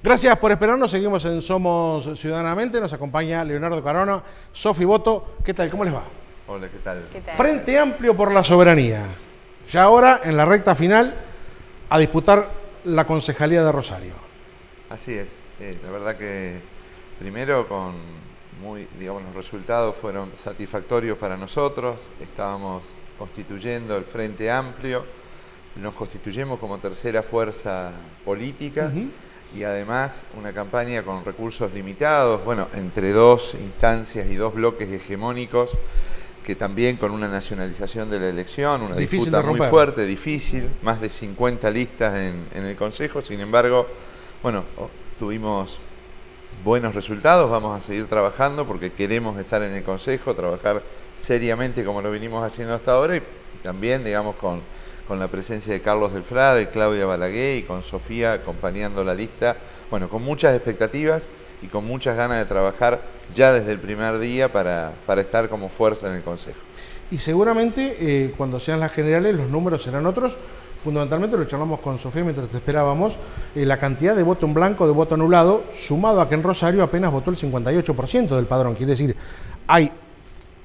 Gracias por esperarnos, seguimos en Somos Ciudadanamente, nos acompaña Leonardo Carona, Sofi Boto. ¿Qué tal? ¿Cómo les va? Hola, ¿qué tal? ¿Qué tal? Frente Amplio por la Soberanía. Ya ahora, en la recta final, a disputar la Concejalía de Rosario. Así es. La verdad que primero los resultados fueron satisfactorios para nosotros. Estábamos constituyendo el Frente Amplio, nos constituyemos como tercera fuerza política y además una campaña con recursos limitados, entre dos instancias y dos bloques hegemónicos, que también con una nacionalización de la elección, una disputa muy fuerte, difícil, más de 50 listas en el Consejo. Sin embargo, tuvimos buenos resultados, vamos a seguir trabajando porque queremos estar en el Consejo, trabajar seriamente como lo venimos haciendo hasta ahora y también, con la presencia de Carlos del Frade, Claudia Balaguer y con Sofía acompañando la lista, con muchas expectativas y con muchas ganas de trabajar ya desde el primer día para estar como fuerza en el Consejo. Y seguramente cuando sean las generales los números serán otros. Fundamentalmente lo charlamos con Sofía mientras te esperábamos, la cantidad de voto en blanco, de voto anulado, sumado a que en Rosario apenas votó el 58% del padrón. Quiere decir, hay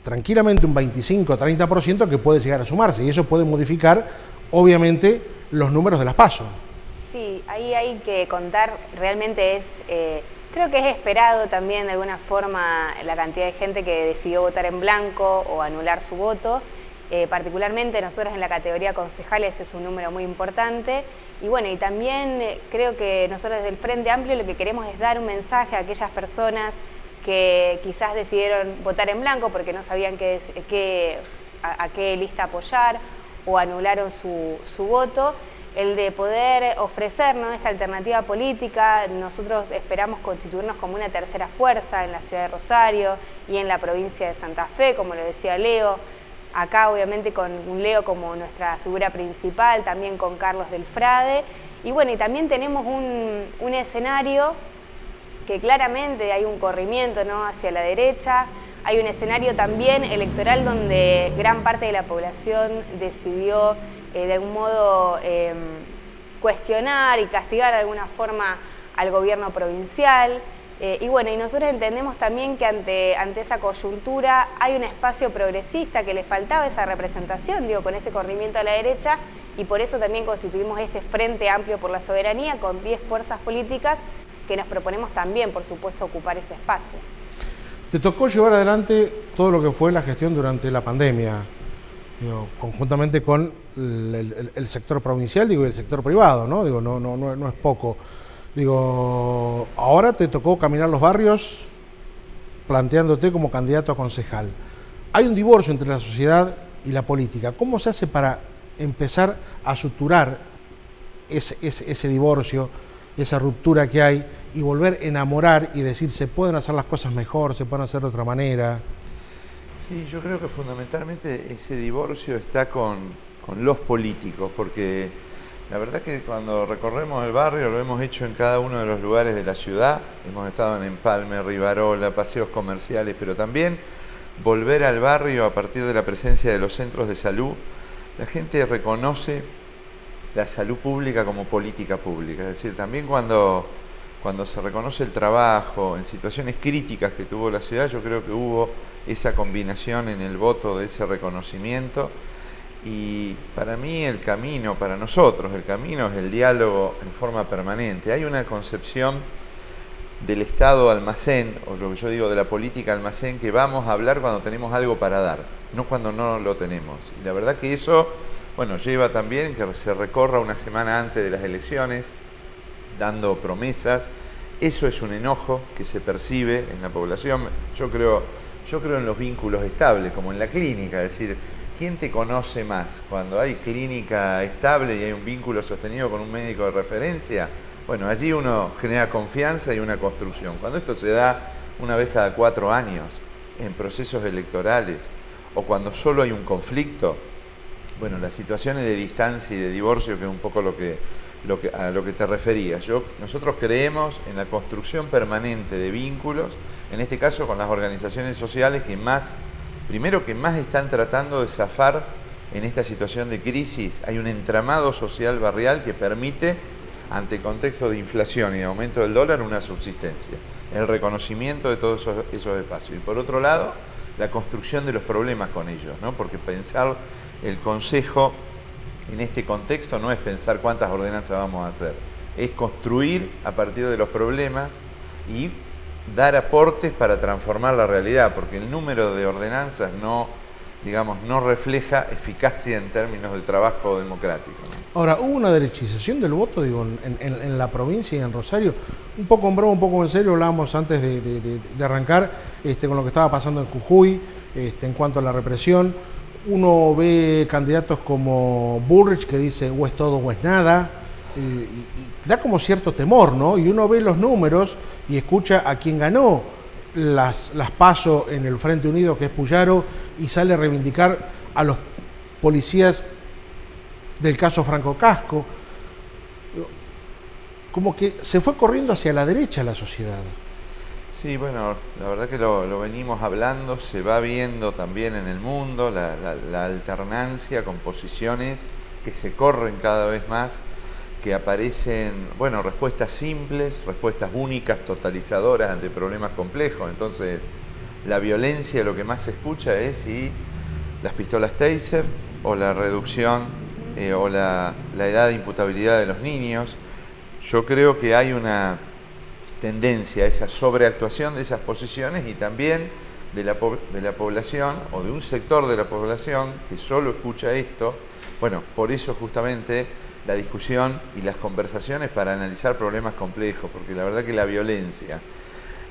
tranquilamente un 25-30% que puede llegar a sumarse y eso puede modificar, obviamente, los números de las PASO. Sí, ahí hay que contar, realmente creo que es esperado también de alguna forma la cantidad de gente que decidió votar en blanco o anular su voto. Particularmente nosotros en la categoría concejales es un número muy importante y también creo que nosotros desde el Frente Amplio lo que queremos es dar un mensaje a aquellas personas que quizás decidieron votar en blanco porque no sabían a qué lista apoyar o anularon su voto, el de poder ofrecernos esta alternativa política. Nosotros esperamos constituirnos como una tercera fuerza en la ciudad de Rosario y en la provincia de Santa Fe, como lo decía Leo. Acá obviamente con un Leo como nuestra figura principal, también con Carlos del Frade. Y también tenemos un escenario que claramente hay un corrimiento, ¿no?, hacia la derecha. Hay un escenario también electoral donde gran parte de la población decidió de algún modo cuestionar y castigar de alguna forma al gobierno provincial. Y nosotros entendemos también que ante esa coyuntura hay un espacio progresista que le faltaba esa representación, con ese corrimiento a la derecha, y por eso también constituimos este Frente Amplio por la Soberanía con 10 fuerzas políticas que nos proponemos también, por supuesto, ocupar ese espacio. Te tocó llevar adelante todo lo que fue la gestión durante la pandemia, conjuntamente con el sector provincial y el sector privado, ¿no? No es poco. Ahora te tocó caminar los barrios planteándote como candidato a concejal. Hay un divorcio entre la sociedad y la política. ¿Cómo se hace para empezar a suturar ese divorcio, esa ruptura que hay y volver a enamorar y decir se pueden hacer las cosas mejor, se pueden hacer de otra manera? Sí, yo creo que fundamentalmente ese divorcio está con los políticos, porque la verdad que cuando recorremos el barrio, lo hemos hecho en cada uno de los lugares de la ciudad, hemos estado en Empalme, Rivarola, paseos comerciales, pero también volver al barrio a partir de la presencia de los centros de salud. La gente reconoce la salud pública como política pública, es decir, también cuando se reconoce el trabajo en situaciones críticas que tuvo la ciudad, yo creo que hubo esa combinación en el voto de ese reconocimiento. Y para mí para nosotros, el camino es el diálogo en forma permanente. Hay una concepción del Estado almacén, o lo que yo digo de la política almacén, que vamos a hablar cuando tenemos algo para dar, no cuando no lo tenemos. Y la verdad que eso, lleva también que se recorra una semana antes de las elecciones, dando promesas. Eso es un enojo que se percibe en la población. Yo creo en los vínculos estables, como en la clínica, es decir, ¿quién te conoce más? Cuando hay clínica estable y hay un vínculo sostenido con un médico de referencia, allí uno genera confianza y una construcción. Cuando esto se da una vez cada 4 años, en procesos electorales, o cuando solo hay un conflicto, las situaciones de distancia y de divorcio, que es un poco a lo que te referías. Nosotros creemos en la construcción permanente de vínculos, en este caso con las organizaciones sociales que más están tratando de zafar en esta situación de crisis. Hay un entramado social barrial que permite ante contexto de inflación y de aumento del dólar, una subsistencia, el reconocimiento de todos esos espacios. Y por otro lado, la construcción de los problemas con ellos, ¿no? Porque pensar el Consejo en este contexto no es pensar cuántas ordenanzas vamos a hacer, es construir a partir de los problemas y dar aportes para transformar la realidad, porque el número de ordenanzas no refleja eficacia en términos de trabajo democrático, ¿no? Ahora, hubo una derechización del voto, digo, en la provincia y en Rosario, un poco en broma, un poco en serio, hablábamos antes de arrancar con lo que estaba pasando en Jujuy, en cuanto a la represión. Uno ve candidatos como Bullrich que dice o es todo o es nada, y da como cierto temor, ¿no? Y uno ve los números y escucha a quien ganó las PASO en el Frente Unido, que es Puyaro, y sale a reivindicar a los policías del caso Franco Casco. Como que se fue corriendo hacia la derecha la sociedad. Sí, bueno, la verdad que lo venimos hablando, se va viendo también en el mundo la alternancia con posiciones que se corren cada vez más, que aparecen, bueno, respuestas simples, respuestas únicas, totalizadoras ante problemas complejos. Entonces, la violencia, lo que más se escucha es si las pistolas Taser o la reducción o la edad de imputabilidad de los niños. Yo creo que hay una tendencia a esa sobreactuación de esas posiciones y también de la población o de un sector de la población que solo escucha esto. Bueno, por eso justamente la discusión y las conversaciones para analizar problemas complejos, porque la verdad que la violencia,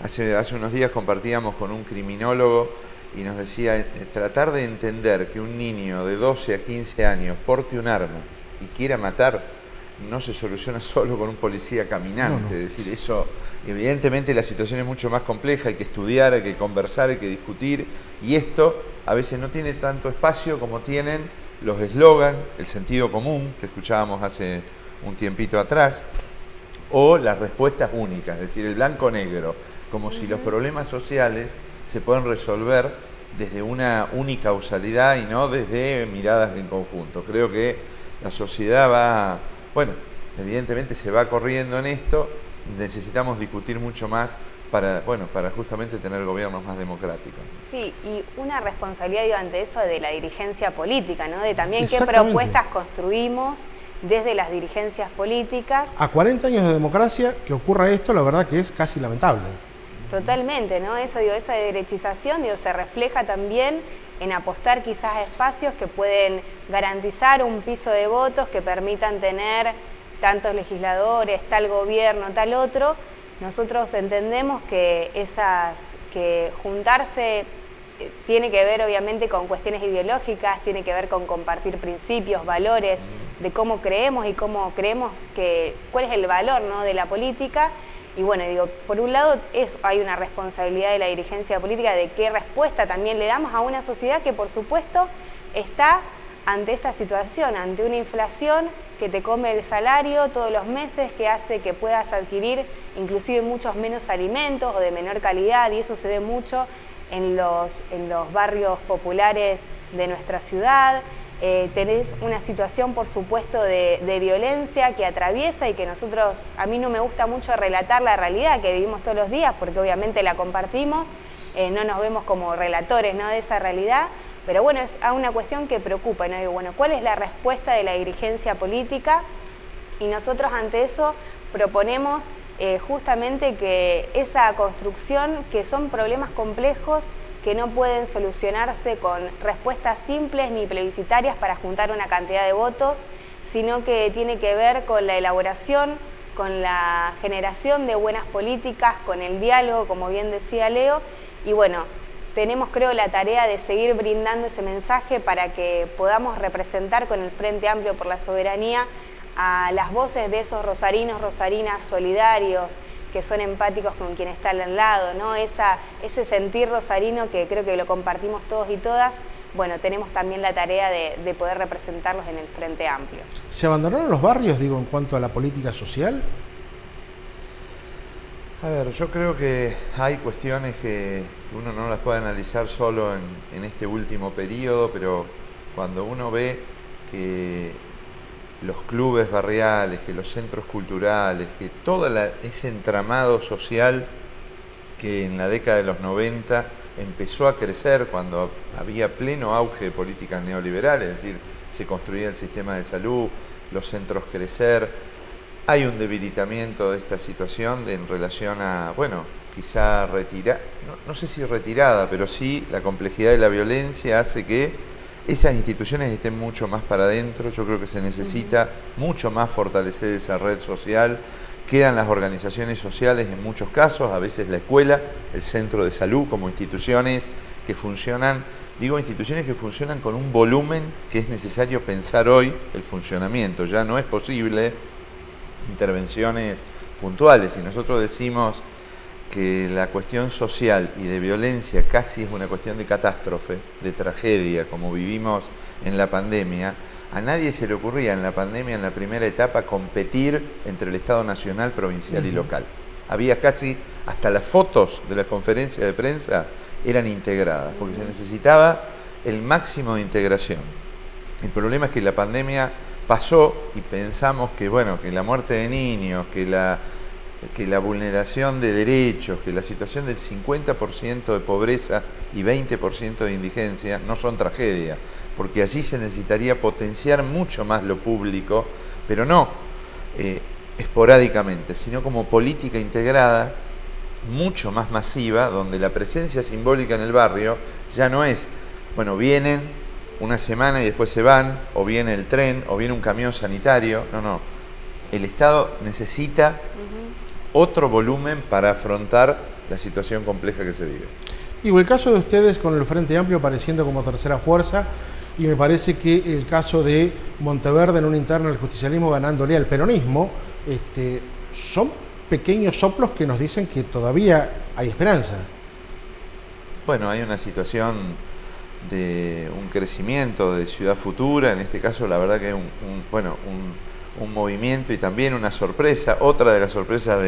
hace unos días compartíamos con un criminólogo y nos decía, tratar de entender que un niño de 12 a 15 años porte un arma y quiera matar, no se soluciona solo con un policía caminante. Es decir, eso, evidentemente la situación es mucho más compleja, hay que estudiar, hay que conversar, hay que discutir, y esto a veces no tiene tanto espacio como tienen los eslogan, el sentido común que escuchábamos hace un tiempito atrás, o las respuestas únicas, es decir, el blanco-negro, como si los problemas sociales se pueden resolver desde una única causalidad y no desde miradas en conjunto. Creo que la sociedad va, bueno, evidentemente se va corriendo en esto, necesitamos discutir mucho más para justamente tener gobiernos más democráticos. Sí, y una responsabilidad, digo, ante eso de la dirigencia política, ¿no? De también qué propuestas construimos desde las dirigencias políticas. A 40 años de democracia, que ocurra esto, la verdad que es casi lamentable. Totalmente, ¿no? Eso, digo, esa derechización, digo, se refleja también en apostar quizás a espacios que pueden garantizar un piso de votos que permitan tener tantos legisladores, tal gobierno, tal otro. Nosotros entendemos que juntarse tiene que ver obviamente con cuestiones ideológicas, tiene que ver con compartir principios, valores, de cómo creemos y cómo creemos cuál es el valor, ¿no?, de la política. Y bueno, digo, por un lado hay una responsabilidad de la dirigencia política de qué respuesta también le damos a una sociedad que por supuesto está ante esta situación, ante una inflación que te come el salario todos los meses, que hace que puedas adquirir inclusive muchos menos alimentos o de menor calidad, y eso se ve mucho en los barrios populares de nuestra ciudad. Tenés una situación, por supuesto, de violencia que atraviesa y que a mí no me gusta mucho relatar la realidad que vivimos todos los días, porque obviamente la compartimos, no nos vemos como relatores, ¿no?, de esa realidad, pero bueno, es una cuestión que preocupa, ¿no? Digo, bueno, ¿cuál es la respuesta de la dirigencia política? Y nosotros ante eso proponemos justamente que esa construcción, que son problemas complejos, que no pueden solucionarse con respuestas simples ni plebiscitarias para juntar una cantidad de votos, sino que tiene que ver con la elaboración, con la generación de buenas políticas, con el diálogo, como bien decía Leo, y bueno, tenemos, creo, la tarea de seguir brindando ese mensaje para que podamos representar con el Frente Amplio por la Soberanía a las voces de esos rosarinos, rosarinas solidarios, que son empáticos con quien está al lado, ¿no? Ese sentir rosarino que creo que lo compartimos todos y todas. Bueno, tenemos también la tarea de poder representarlos en el Frente Amplio. ¿Se abandonaron los barrios, digo, en cuanto a la política social? A ver, yo creo que hay cuestiones que uno no las puede analizar solo en este último periodo, pero cuando uno ve que los clubes barriales, que los centros culturales, que todo ese entramado social que en la década de los 90 empezó a crecer cuando había pleno auge de políticas neoliberales, es decir, se construía el sistema de salud, los centros crecer. Hay un debilitamiento de esta situación en relación a, bueno, quizá no sé si retirada, pero sí la complejidad de la violencia hace que esas instituciones estén mucho más para adentro. Yo creo que se necesita mucho más fortalecer esa red social. Quedan las organizaciones sociales en muchos casos, a veces la escuela, el centro de salud, como instituciones que funcionan, digo instituciones que funcionan con un volumen que es necesario pensar hoy el funcionamiento. Ya no es posible intervenciones puntuales. Y nosotros decimos que la cuestión social y de violencia casi es una cuestión de catástrofe, de tragedia, como vivimos en la pandemia. A nadie se le ocurría en la pandemia, en la primera etapa, competir entre el Estado nacional, provincial y local. Había casi, hasta las fotos de la conferencia de prensa eran integradas, porque se necesitaba el máximo de integración. El problema es que la pandemia pasó y pensamos que, bueno, que la muerte de niños, que la vulneración de derechos, que la situación del 50% de pobreza y 20% de indigencia no son tragedia, porque allí se necesitaría potenciar mucho más lo público, pero no esporádicamente, sino como política integrada, mucho más masiva, donde la presencia simbólica en el barrio ya no es, bueno, vienen una semana y después se van, o viene el tren, o viene un camión sanitario. No. El Estado necesita otro volumen para afrontar la situación compleja que se vive. Digo, el caso de ustedes con el Frente Amplio apareciendo como tercera fuerza, y me parece que el caso de Monteverde en una interna del justicialismo ganándole al peronismo, son pequeños soplos que nos dicen que todavía hay esperanza. Bueno, hay una situación de un crecimiento de Ciudad Futura, en este caso la verdad que es un movimiento y también una sorpresa, otra de las sorpresas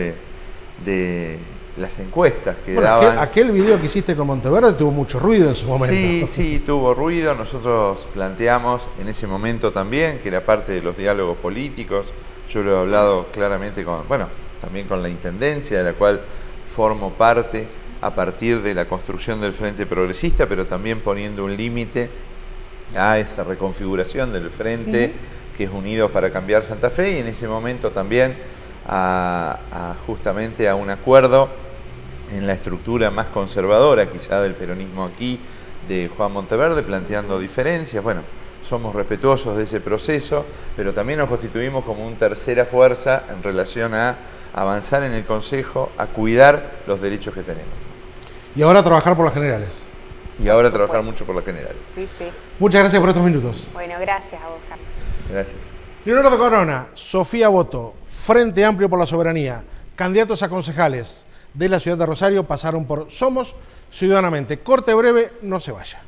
de las encuestas que daban. Aquel video que hiciste con Monteverde tuvo mucho ruido en su momento. Sí, tuvo ruido. Nosotros planteamos en ese momento también que era parte de los diálogos políticos. Yo lo he hablado claramente también con la Intendencia, de la cual formo parte a partir de la construcción del Frente Progresista, pero también poniendo un límite a esa reconfiguración del Frente que es Unidos para Cambiar Santa Fe, y en ese momento también justamente a un acuerdo en la estructura más conservadora quizá del peronismo aquí, de Juan Monteverde, planteando diferencias. Bueno, somos respetuosos de ese proceso, pero también nos constituimos como una tercera fuerza en relación a avanzar en el Consejo, a cuidar los derechos que tenemos. Y ahora a trabajar por las generales. Y ahora a trabajar mucho por las generales. Sí. Muchas gracias por estos minutos. Bueno, gracias a vos, Carlos. Gracias. Leonardo Corona, Sofía Boto, Frente Amplio por la Soberanía, candidatos a concejales de la ciudad de Rosario pasaron por Somos Ciudadanamente. Corte breve, no se vaya.